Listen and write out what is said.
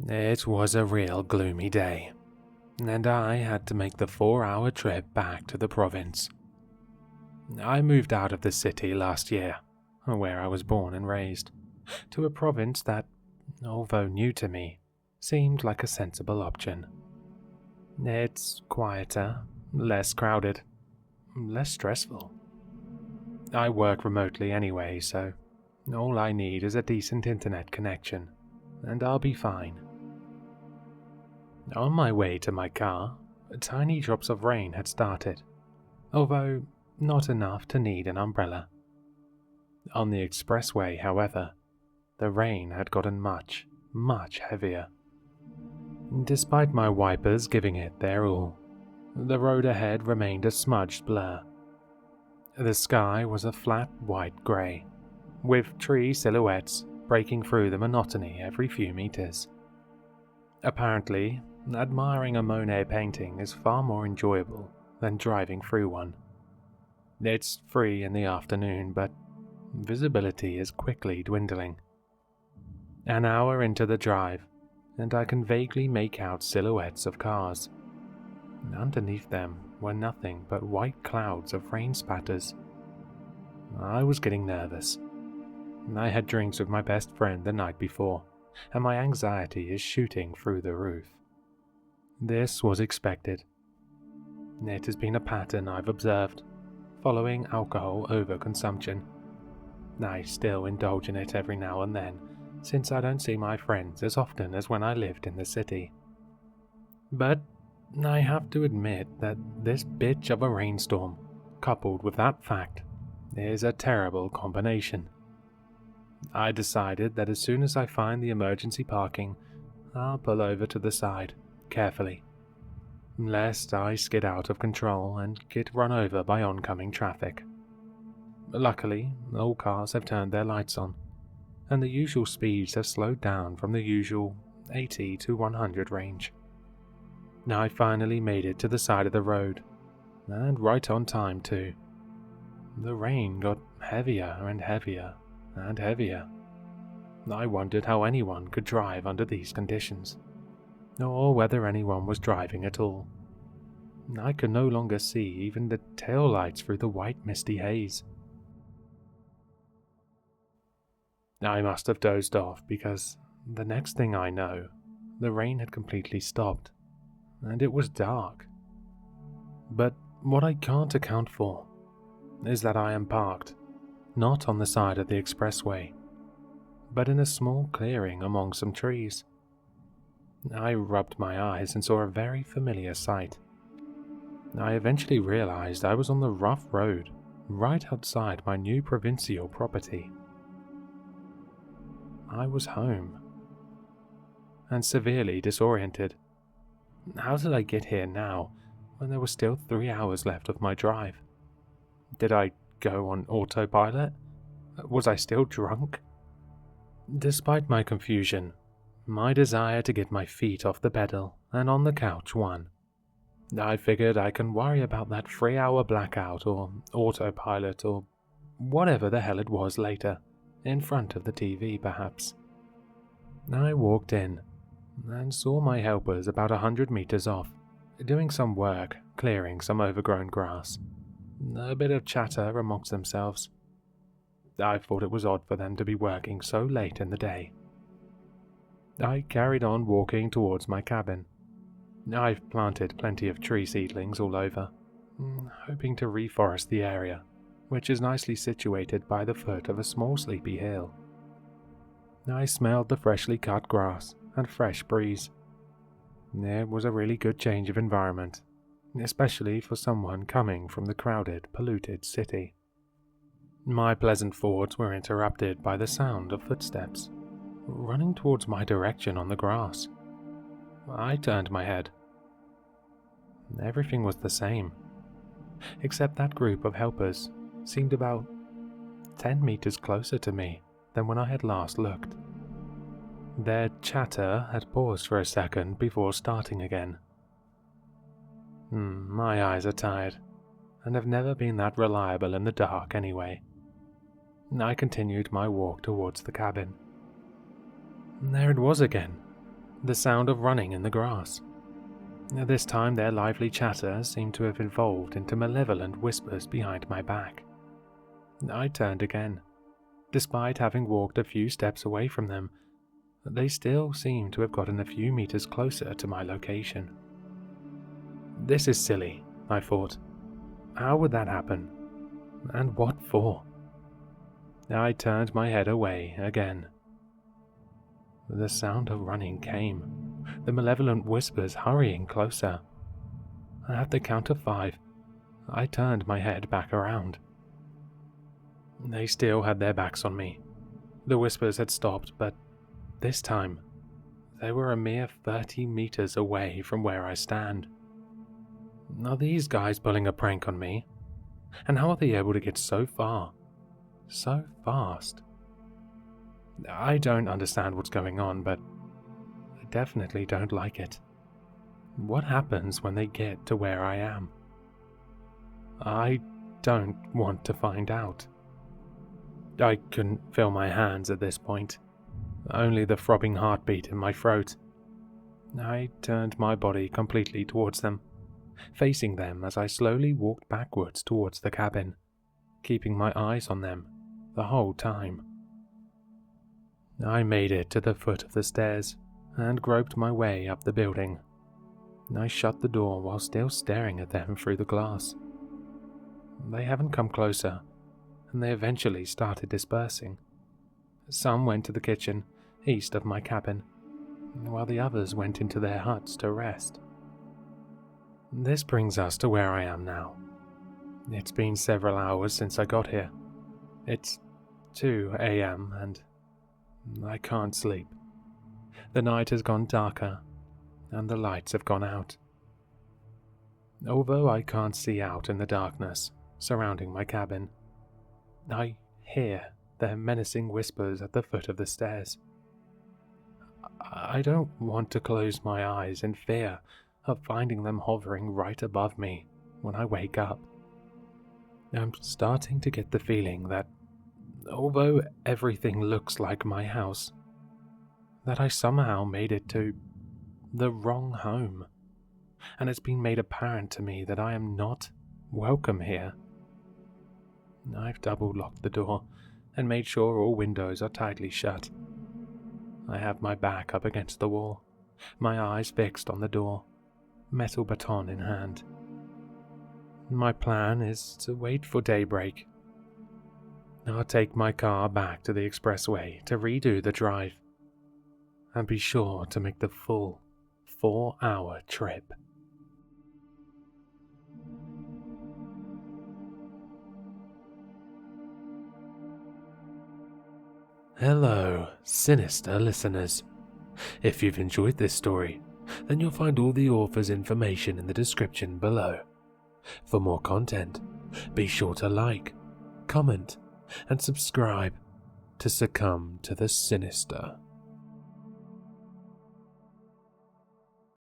It was a real gloomy day, and I had to make the 4-hour trip back to the province. I moved out of the city last year, where I was born and raised, to a province that, although new to me, seemed like a sensible option. It's quieter, less crowded, less stressful. I work remotely anyway, so all I need is a decent internet connection, and I'll be fine. On my way to my car, tiny drops of rain had started, although not enough to need an umbrella. On the expressway, however, the rain had gotten much, much heavier. Despite my wipers giving it their all, the road ahead remained a smudged blur. The sky was a flat white grey, with tree silhouettes breaking through the monotony every few meters. Apparently, admiring a Monet painting is far more enjoyable than driving through one. It's free in the afternoon, but visibility is quickly dwindling. An hour into the drive, and I can vaguely make out silhouettes of cars. Underneath them were nothing but white clouds of rain spatters. I was getting nervous. I had drinks with my best friend the night before, and my anxiety is shooting through the roof. This was expected. It has been a pattern I've observed, following alcohol overconsumption. I still indulge in it every now and then, since I don't see my friends as often as when I lived in the city. But I have to admit that this bitch of a rainstorm, coupled with that fact, is a terrible combination. I decided that as soon as I find the emergency parking, I'll pull over to the side, carefully, lest I skid out of control and get run over by oncoming traffic. Luckily, all cars have turned their lights on, and the usual speeds have slowed down from the usual 80 to 100 range. I finally made it to the side of the road, and right on time too. The rain got heavier and heavier and heavier. I wondered how anyone could drive under these conditions, or whether anyone was driving at all. I could no longer see even the tail lights through the white misty haze. I must have dozed off because the next thing I know, the rain had completely stopped, and it was dark. But what I can't account for is that I am parked, not on the side of the expressway, but in a small clearing among some trees. I rubbed my eyes and saw a very familiar sight. I eventually realized I was on the rough road right outside my new provincial property. I was home, and severely disoriented. How did I get here now, when there were still 3 hours left of my drive? Did I go on autopilot? Was I still drunk? Despite my confusion, my desire to get my feet off the pedal and on the couch won. I figured I can worry about that 3-hour blackout or autopilot or whatever the hell it was later, in front of the TV perhaps. I walked in and saw my helpers about 100 meters off, doing some work clearing some overgrown grass. A bit of chatter amongst themselves. I thought it was odd for them to be working so late in the day. I carried on walking towards my cabin. I've planted plenty of tree seedlings all over, hoping to reforest the area, which is nicely situated by the foot of a small sleepy hill. I smelled the freshly cut grass and fresh breeze. It was a really good change of environment, especially for someone coming from the crowded, polluted city. My pleasant thoughts were interrupted by the sound of footsteps, running towards my direction on the grass. I turned my head. Everything was the same, except that group of helpers seemed about 10 meters closer to me than when I had last looked. Their chatter had paused for a second before starting again. My eyes are tired, and have never been that reliable in the dark anyway. I continued my walk towards the cabin. There it was again, the sound of running in the grass. This time their lively chatter seemed to have evolved into malevolent whispers behind my back. I turned again. Despite having walked a few steps away from them, they still seemed to have gotten a few meters closer to my location. This is silly, I thought. How would that happen? And what for? I turned my head away again. The sound of running came, the malevolent whispers hurrying closer. At the count of 5, I turned my head back around. They still had their backs on me. The whispers had stopped, but this time, they were a mere 30 meters away from where I stand. Are these guys pulling a prank on me? And how are they able to get so far, so fast? I don't understand what's going on, but I definitely don't like it. What happens when they get to where I am? I don't want to find out. I couldn't feel my hands at this point, only the throbbing heartbeat in my throat. I turned my body completely towards them, facing them as I slowly walked backwards towards the cabin, keeping my eyes on them the whole time. I made it to the foot of the stairs and groped my way up the building. I shut the door while still staring at them through the glass. They haven't come closer, and they eventually started dispersing. Some went to the kitchen, east of my cabin, while the others went into their huts to rest. This brings us to where I am now. It's been several hours since I got here. It's 2 a.m. and I can't sleep. The night has gone darker, and the lights have gone out. Although I can't see out in the darkness surrounding my cabin, I hear their menacing whispers at the foot of the stairs. I don't want to close my eyes in fear of finding them hovering right above me when I wake up. I'm starting to get the feeling that, although everything looks like my house, that I somehow made it to the wrong home, and it's been made apparent to me that I am not welcome here. I've double-locked the door and made sure all windows are tightly shut. I have my back up against the wall, my eyes fixed on the door, metal baton in hand. My plan is to wait for daybreak. I'll take my car back to the expressway to redo the drive, and be sure to make the full 4-hour trip. Hello, sinister listeners. If you've enjoyed this story, then you'll find all the author's information in the description below. For more content, be sure to like, comment, and subscribe to succumb to the sinister.